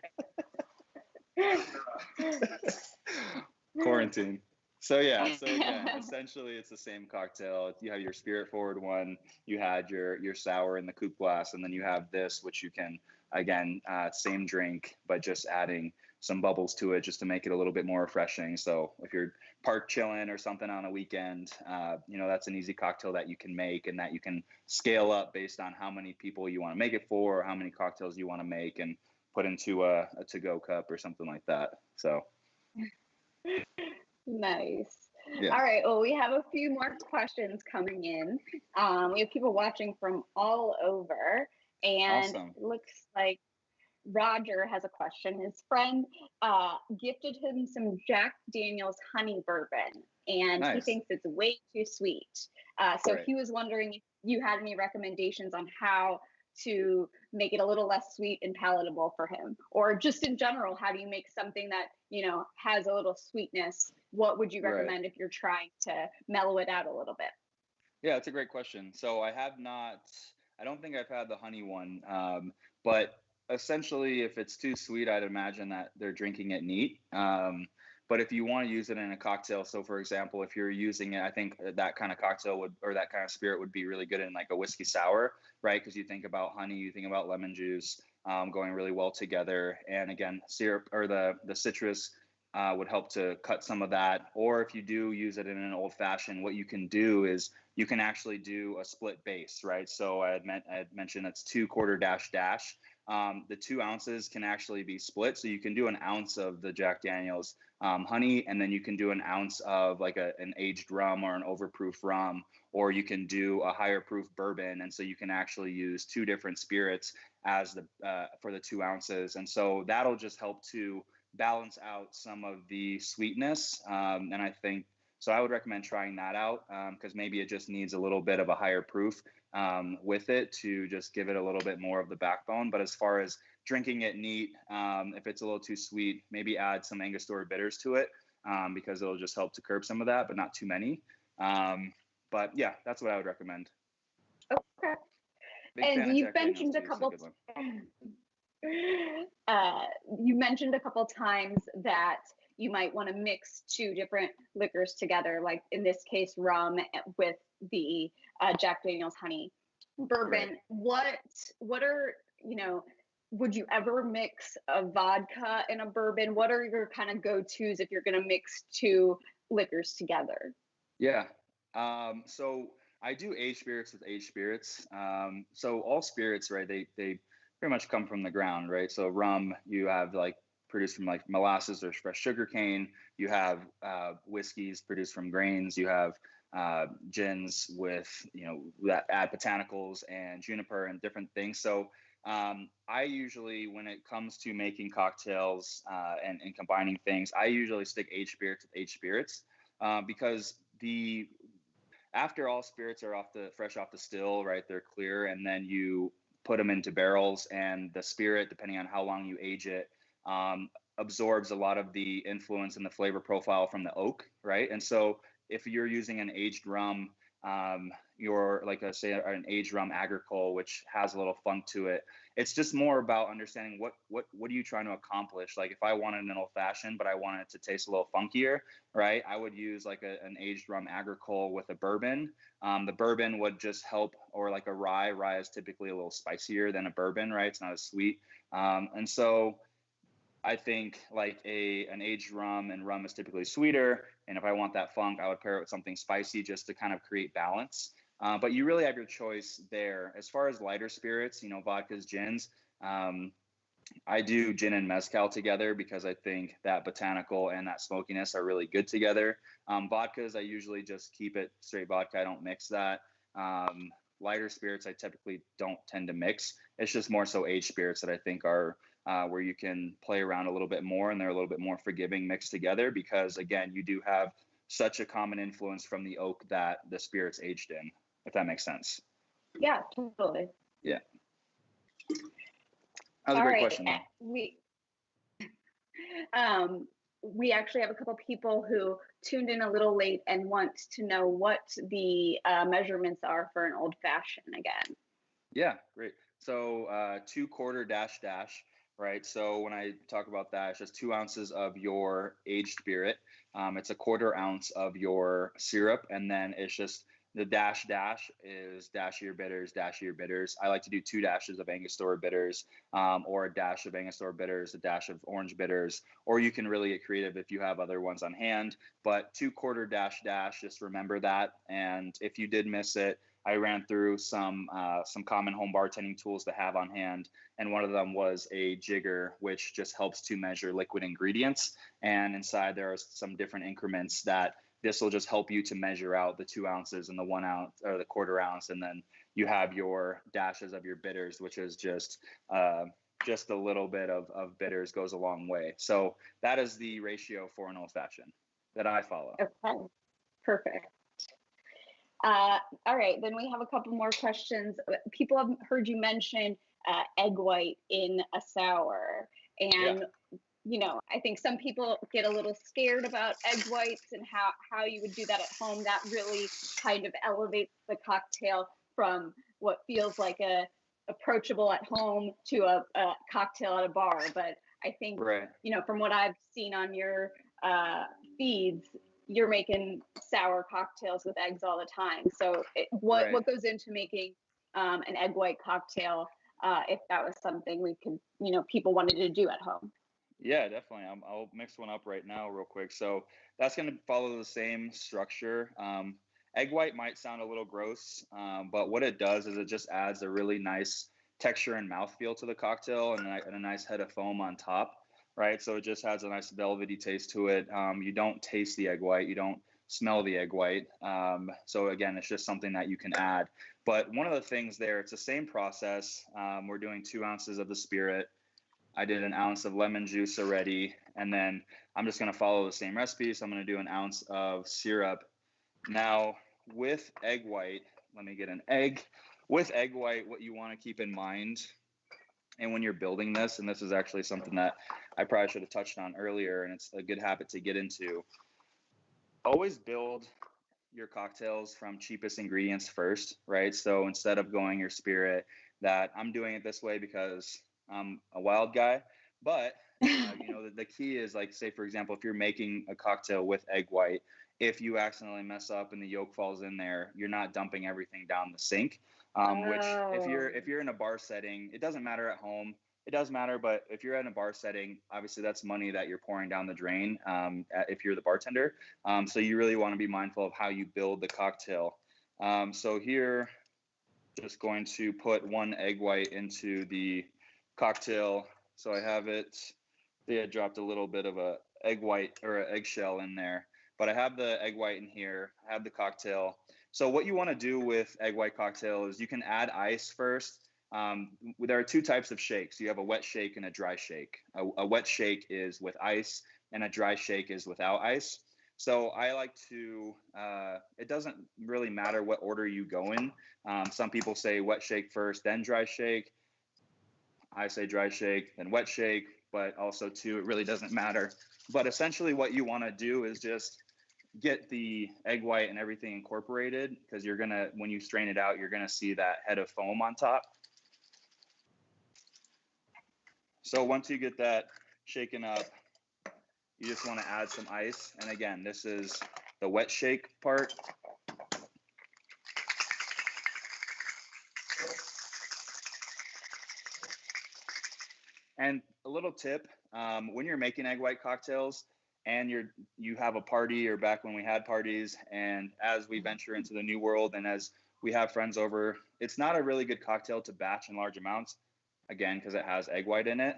Quarantine. So again, essentially it's the same cocktail. You have your spirit forward one, you had your sour in the coupe glass, and then you have this, which you can again, same drink, but just adding some bubbles to it just to make it a little bit more refreshing. So if you're park chilling or something on a weekend, that's an easy cocktail that you can make and that you can scale up based on how many people you want to make it for, or how many cocktails you want to make and put into a to-go cup or something like that. So. Nice. Yeah. All right. Well, we have a few more questions coming in. We have people watching from all over, and Awesome. it looks like Roger has a question. His friend gifted him some Jack Daniel's honey bourbon, and he Nice. thinks it's way too sweet. So Right. he was wondering if you had any recommendations on how to make it a little less sweet and palatable for him, or just in general, how do you make something that has a little sweetness? What would you Right. recommend if you're trying to mellow it out a little bit? Yeah, that's a great question. So I don't think I've had the honey one, but essentially, if it's too sweet, I'd imagine that they're drinking it neat. But if you want to use it in a cocktail, so for example, if you're using it, I think that kind of cocktail or that kind of spirit would be really good in like a whiskey sour, right? Because you think about honey, you think about lemon juice going really well together. And again, syrup or the citrus would help to cut some of that. Or if you do use it in an old fashioned, what you can do is you can actually do a split base, right? So I had mentioned that's 2 quarter dash dash. The 2 ounces can actually be split. So you can do an ounce of the Jack Daniel's honey, and then you can do an ounce of like an aged rum or an overproof rum, or you can do a higher proof bourbon. And so you can actually use 2 different spirits as for the 2 ounces. And so that'll just help to balance out some of the sweetness. And I think, so I would recommend trying that out because maybe it just needs a little bit of a higher proof with it to just give it a little bit more of the backbone. But as far as drinking it neat, if it's a little too sweet, maybe add some Angostura bitters to it because it'll just help to curb some of that, but not too many. But yeah, that's what I would recommend. Okay. Big fan And of you've Jack Daniel's mentioned a too, so couple good one. you mentioned a couple times that you might want to mix 2 different liquors together, like in this case, rum with the Jack Daniel's honey bourbon. Right. What are, would you ever mix a vodka and a bourbon? What are your kind of go-tos if you're going to mix 2 liquors together? Yeah. So I do aged spirits with aged spirits. So all spirits, right, they pretty much come from the ground, right? So rum, you have like produced from like molasses or fresh sugar cane. You have whiskeys produced from grains. You have gins with, that add botanicals and juniper and different things. So I usually, when it comes to making cocktails and combining things, I usually stick aged spirits with aged spirits because after all spirits are fresh off the still, right? They're clear, and then you put them into barrels, and the spirit, depending on how long you age it, absorbs a lot of the influence and the flavor profile from the oak, right? And so if you're using an aged rum, you're like say an aged rum agricole, which has a little funk to it. It's just more about understanding what are you trying to accomplish. Like if I wanted an old fashioned, but I wanted it to taste a little funkier, right? I would use like an aged rum agricole with a bourbon. The bourbon would just help, or like a rye. Rye is typically a little spicier than a bourbon, right? It's not as sweet. And so I think like an aged rum, and rum is typically sweeter. And if I want that funk, I would pair it with something spicy just to kind of create balance. But you really have your choice there. As far as lighter spirits, vodkas, gins, I do gin and mezcal together because I think that botanical and that smokiness are really good together. Vodkas, I usually just keep it straight vodka. I don't mix that. Lighter spirits, I typically don't tend to mix. It's just more so aged spirits that I think are where you can play around a little bit more, and they're a little bit more forgiving mixed together because, again, you do have such a common influence from the oak that the spirit's aged in, if that makes sense. Yeah, totally. Yeah. That was a great question, though. We actually have a couple people who tuned in a little late and want to know what the measurements are for an old fashioned again. Yeah, great. So 2 quarter dash dash, right? So when I talk about that, it's just 2 ounces of your aged spirit. It's a 1/4 ounce of your syrup, and then it's just The dash is dash of your bitters, dash of your bitters. I like to do 2 dashes of Angostura bitters, or a dash of Angostura bitters, a dash of orange bitters, or you can really get creative if you have other ones on hand. But 2/4 dash, just remember that. And if you did miss it, I ran through some common home bartending tools to have on hand, and one of them was a jigger, which just helps to measure liquid ingredients. And inside there are some different increments that this will just help you to measure out the 2 ounces and the 1 ounce or the 1/4 ounce, and then you have your dashes of your bitters, which is just a little bit of bitters goes a long way. So that is the ratio for an old fashioned that I follow. Okay, perfect. All right, then we have a couple more questions. People have heard you mention egg white in a sour, and I think some people get a little scared about egg whites and how you would do that at home. That really kind of elevates the cocktail from what feels like a approachable at home to a cocktail at a bar. But I think, from what I've seen on your feeds, you're making sour cocktails with eggs all the time. So what goes into making an egg white cocktail, if that was something we could, people wanted to do at home? Yeah, definitely. I'll mix one up right now real quick. So that's going to follow the same structure. Egg white might sound a little gross, but what it does is it just adds a really nice texture and mouthfeel to the cocktail, and a nice head of foam on top, right? So it just adds a nice velvety taste to it. You don't taste the egg white. You don't smell the egg white. So again, it's just something that you can add. But one of the things there, it's the same process. We're doing 2 ounces of the spirit. I did an ounce of lemon juice already, and then I'm just going to follow the same recipe. So I'm going to do an ounce of syrup. Now, with egg white, let me get an egg. With egg white, what you want to keep in mind, and when you're building this, and this is actually something that I probably should have touched on earlier, and it's a good habit to get into, always build your cocktails from cheapest ingredients first, right? So instead of going your spirit, that I'm doing it this way because I'm a wild guy, but the key is, like, say for example, if you're making a cocktail with egg white, if you accidentally mess up and the yolk falls in there, you're not dumping everything down the sink. Which if you're in a bar setting, it doesn't matter at home. It does matter, but if you're in a bar setting, obviously that's money that you're pouring down the drain. If you're the bartender, so you really want to be mindful of how you build the cocktail. So here, just going to put 1 egg white into the cocktail. So I have it. I dropped a little bit of a egg white or an eggshell in there, but I have the egg white in here. I have the cocktail. So what you want to do with egg white cocktail is you can add ice first. There are 2 types of shakes. You have a wet shake and a dry shake. A wet shake is with ice, and a dry shake is without ice. So I like to, it doesn't really matter what order you go in. Some people say wet shake first, then dry shake. I say dry shake, then wet shake, but also too, it really doesn't matter. But essentially what you want to do is just get the egg white and everything incorporated, because you're going to, when you strain it out, you're going to see that head of foam on top. So once you get that shaken up, you just want to add some ice. And again, this is the wet shake part. And a little tip, when you're making egg white cocktails and you have a party, or back when we had parties, and as we venture into the new world and as we have friends over, it's not a really good cocktail to batch in large amounts, again, because it has egg white in it.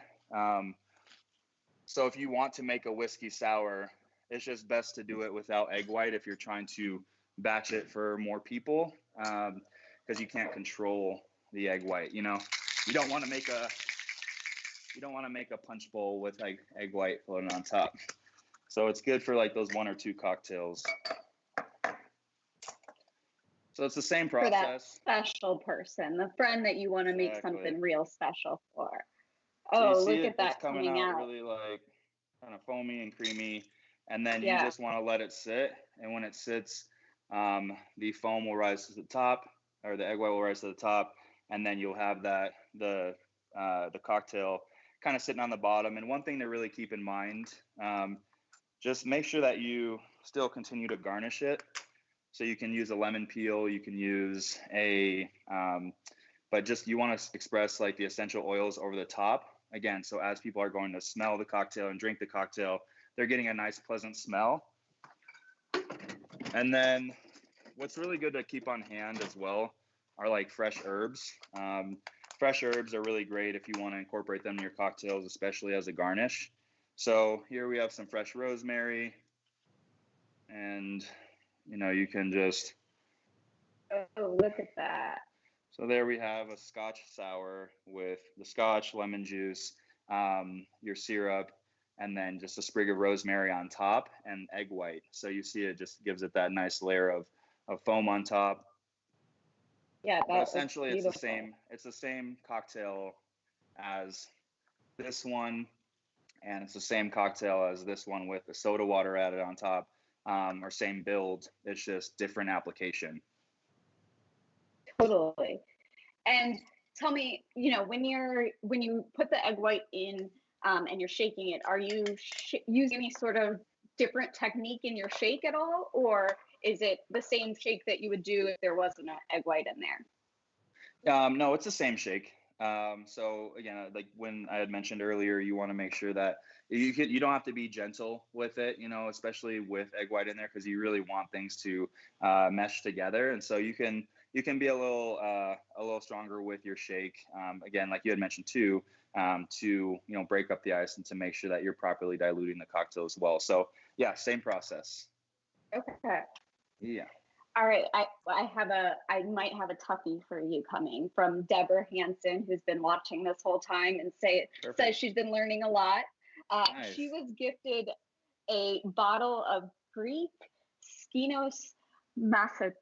So if you want to make a whiskey sour, it's just best to do it without egg white if you're trying to batch it for more people, because you can't control the egg white. You don't want to make a punch bowl with like egg white floating on top. So it's good for like those 1 or 2 cocktails. So it's the same process. For that special person, the friend that you want to make something real special for. So look at that it's coming out really like kind of foamy and creamy. And then you just want to let it sit. And when it sits, the foam will rise to the top, or the egg white will rise to the top. And then you'll have the cocktail kind of sitting on the bottom. And one thing to really keep in mind, just make sure that you still continue to garnish it. So you can use a lemon peel, you can use but just you want to express like the essential oils over the top. Again, so as people are going to smell the cocktail and drink the cocktail, they're getting a nice, pleasant smell. And then what's really good to keep on hand as well are like fresh herbs. Fresh herbs are really great if you want to incorporate them in your cocktails, especially as a garnish. So here we have some fresh rosemary, and you can just. Oh, look at that. So there we have a Scotch sour with the Scotch, lemon juice, your syrup, and then just a sprig of rosemary on top and egg white. So you see it just gives it that nice layer of foam on top. Yeah, but essentially it's the same cocktail as this one, and it's the same cocktail as this one with the soda water added on top, or same build. It's just different application. Totally. And tell me, when you put the egg white in and you're shaking it, are you using any sort of different technique in your shake at all, or is it the same shake that you would do if there wasn't an egg white in there? No, it's the same shake. So again, like when I had mentioned earlier, you want to make sure that you don't have to be gentle with it, especially with egg white in there, because you really want things to mesh together. And so you can be a little stronger with your shake. Again, like you had mentioned too, to break up the ice and to make sure that you're properly diluting the cocktail as well. So yeah, same process. Okay. Yeah. All right, I might have a toughie for you coming from Deborah Hansen, who's been watching this whole time and says she's been learning a lot. Nice. She was gifted a bottle of Greek Skinos Massatiha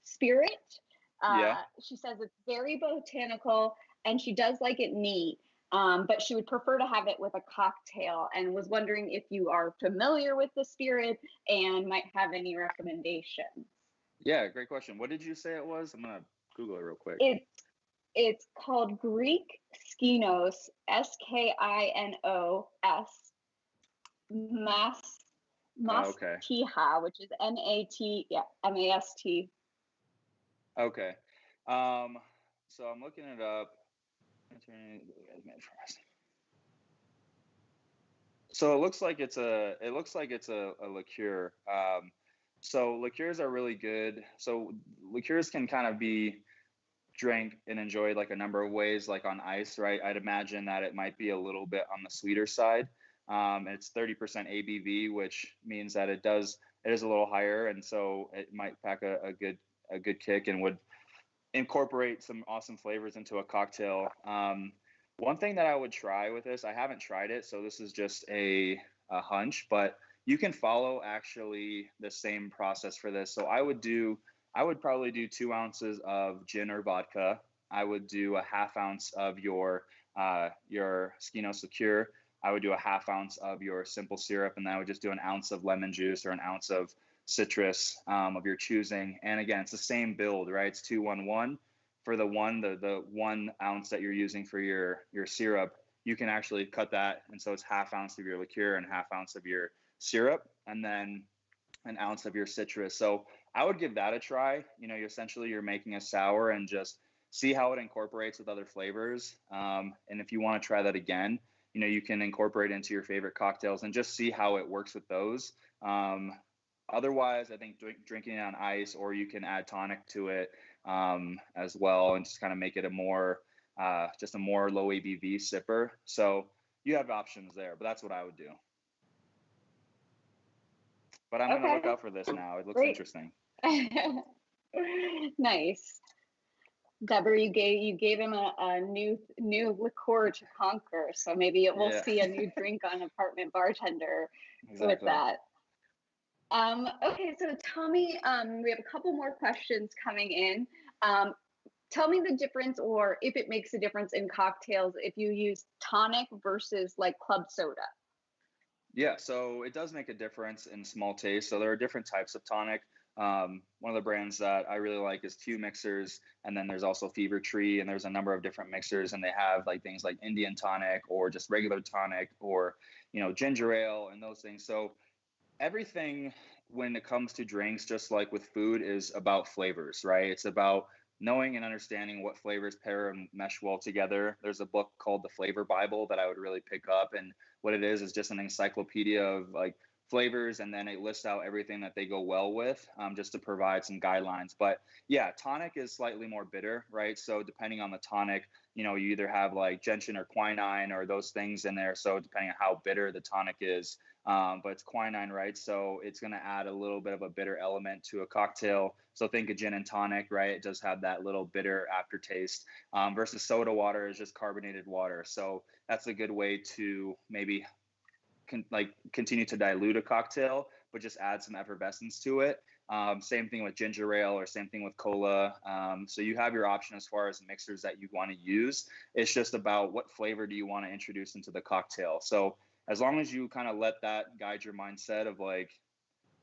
spirit. Yeah. She says it's very botanical and she does like it neat. But she would prefer to have it with a cocktail, and was wondering if you are familiar with the spirit and might have any recommendations. Yeah, great question. What did you say it was? I'm gonna Google it real quick. It's called Greek Skinos, Skinos, Okay. Mastiha, which is MAST. Okay. So I'm looking it up. So it looks like it's a liqueur. So liqueurs are really good. So liqueurs can kind of be drank and enjoyed like a number of ways, like on ice, right? I'd imagine that it might be a little bit on the sweeter side. It's 30% ABV, which means that it is a little higher, and so it might pack a good kick and would incorporate some awesome flavors into a cocktail. One thing that I would try with this, I haven't tried it, so this is just a hunch, but you can follow actually the same process for this. So I would probably do 2 ounces of gin or vodka. I would do a half ounce of your Skinos liqueur. I would do a half ounce of your simple syrup, and then I would just do an ounce of lemon juice or an ounce of citrus of your choosing. And again, it's the same build, right? It's 2-1-1. For the 1 ounce that you're using for your syrup, you can actually cut that, and so it's half ounce of your liqueur and half ounce of your syrup, and then an ounce of your citrus. So I would give that a try. You're making a sour, and just see how it incorporates with other flavors. And if you want to try that again, you can incorporate it into your favorite cocktails and just see how it works with those. Otherwise, I think drinking it on ice, or you can add tonic to it as well, and just kind of make it a more low ABV sipper. So you have options there, but that's what I would do. But I'm going to look out for this now. It looks interesting. Nice. Deborah, you gave him a new liqueur to conquer, so maybe we'll see a new drink on Apartment Bartender with that. Okay, so tell me, we have a couple more questions coming in. Tell me the difference, or if it makes a difference in cocktails, if you use tonic versus like club soda. Yeah, so it does make a difference in small taste. So there are different types of tonic. One of the brands that I really like is Q Mixers, and then there's also Fever Tree, and there's a number of different mixers, and they have like things like Indian tonic or just regular tonic, or ginger ale and those things. So everything when it comes to drinks, just like with food, is about flavors, right? It's about knowing and understanding what flavors pair and mesh well together. There's a book called The Flavor Bible that I would really pick up. And what it is just an encyclopedia of like flavors, and then it lists out everything that they go well with, just to provide some guidelines. But yeah, tonic is slightly more bitter, right? So depending on the tonic, you either have like gentian or quinine or those things in there. So depending on how bitter the tonic is, but it's quinine, right? So it's going to add a little bit of a bitter element to a cocktail. So think of gin and tonic, right? It does have that little bitter aftertaste, versus soda water is just carbonated water. So that's a good way to maybe continue to dilute a cocktail, but just add some effervescence to it. Same thing with ginger ale, or same thing with cola. So you have your option as far as mixers that you want to use. It's just about what flavor do you want to introduce into the cocktail. So as long as you kind of let that guide your mindset of like,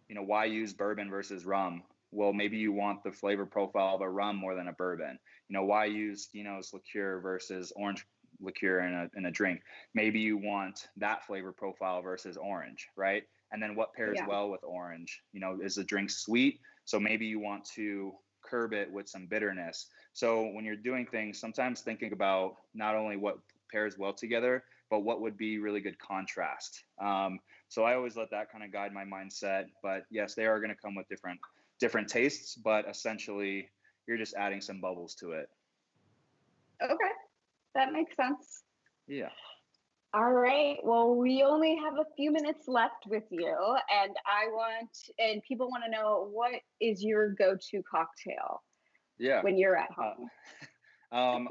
why use bourbon versus rum? Well, maybe you want the flavor profile of a rum more than a bourbon. Why use Eno's liqueur versus orange liqueur in a drink? Maybe you want that flavor profile versus orange, right? And then what pairs well with orange? Is the drink sweet? So maybe you want to curb it with some bitterness. So when you're doing things, sometimes thinking about not only what pairs well together, but what would be really good contrast. So I always let that kind of guide my mindset. But yes, they are going to come with different tastes, but essentially you're just adding some bubbles to it. Okay, that makes sense. Yeah. All right. Well, we only have a few minutes left with you, and people want to know, what is your go-to cocktail? Yeah. When you're at home.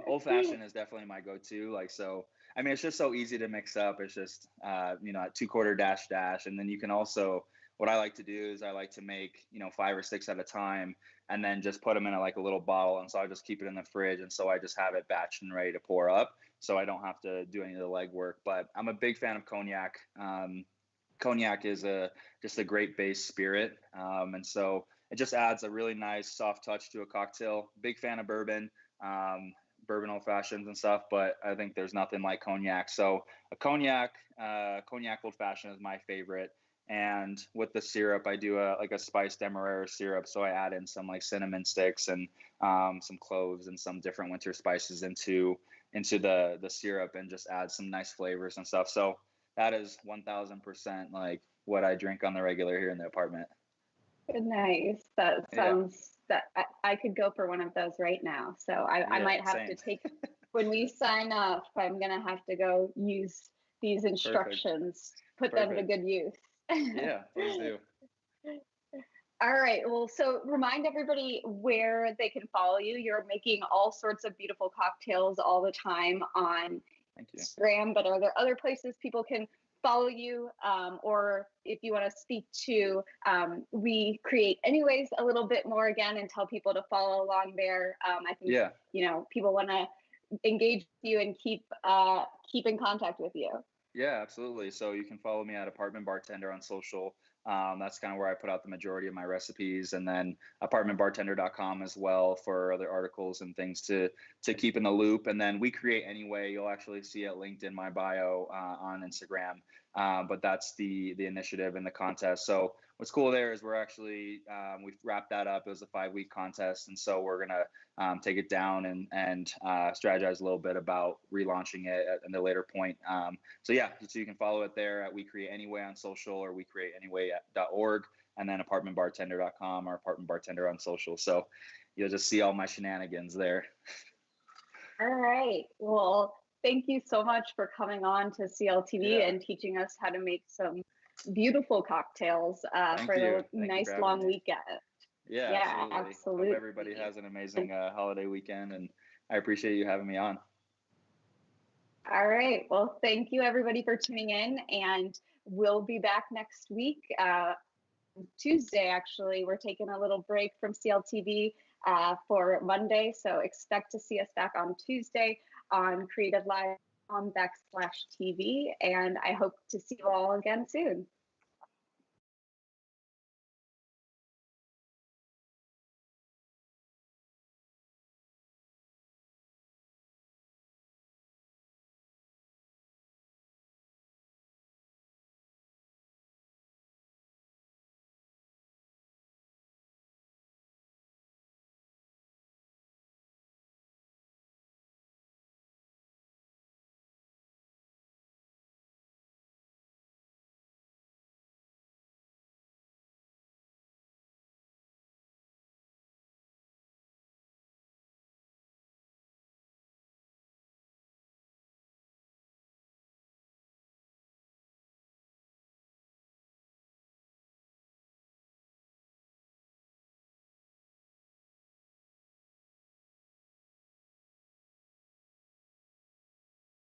Old fashioned is definitely my go-to. I mean, it's just so easy to mix up. It's just, a 2/4 dash. And then you can also, what I like to do is I like to make, 5 or 6 at a time, and then just put them in a little bottle. And so I just keep it in the fridge. And so I just have it batched and ready to pour up. So I don't have to do any of the legwork. But I'm a big fan of cognac. Cognac is just a great base spirit. And so it just adds a really nice soft touch to a cocktail. Big fan of bourbon. Bourbon old fashions and stuff, but I think there's nothing like cognac. So a cognac old fashioned is my favorite. And with the syrup, I do a spiced demerara syrup. So I add in some cinnamon sticks and some cloves and some different winter spices into the syrup, and just add some nice flavors and stuff. So that is 1000% what I drink on the regular here in the apartment. Nice. That sounds that I could go for one of those right now. So I might have to take, when we sign up, I'm going to have to go use these instructions, put them to good use. Yeah, please do. All right. Well, so remind everybody where they can follow you. You're making all sorts of beautiful cocktails all the time on Instagram, but are there other places people can follow you, or if you want to speak to We Create Anyways a little bit more again, and tell people to follow along there? I think people want to engage with you and keep in contact with you. Yeah, absolutely. So you can follow me at Apartment Bartender on social. That's kind of where I put out the majority of my recipes, and then apartmentbartender.com as well for other articles and things to keep in the loop. And then We Create Anyway, you'll actually see it linked in my bio on Instagram. But that's the initiative and the contest. So what's cool there is we're actually, we've wrapped that up. It was a 5-week contest. And so we're going to take it down and strategize a little bit about relaunching it at a later point. So you can follow it there at We Create Anyway on social, or WeCreateAnyway.org, and then apartmentbartender.com or Apartment Bartender on social. So you'll just see all my shenanigans there. All right. Well, thank you so much for coming on to CLTV and teaching us how to make some beautiful cocktails for the nice long weekend. Yeah, absolutely. Hope everybody has an amazing holiday weekend, and I appreciate you having me on. All right. Well, thank you everybody for tuning in, and we'll be back next week. Tuesday, actually, we're taking a little break from CLTV for Monday, so expect to see us back on Tuesday on CreativeLive.com/TV, and I hope to see you all again soon.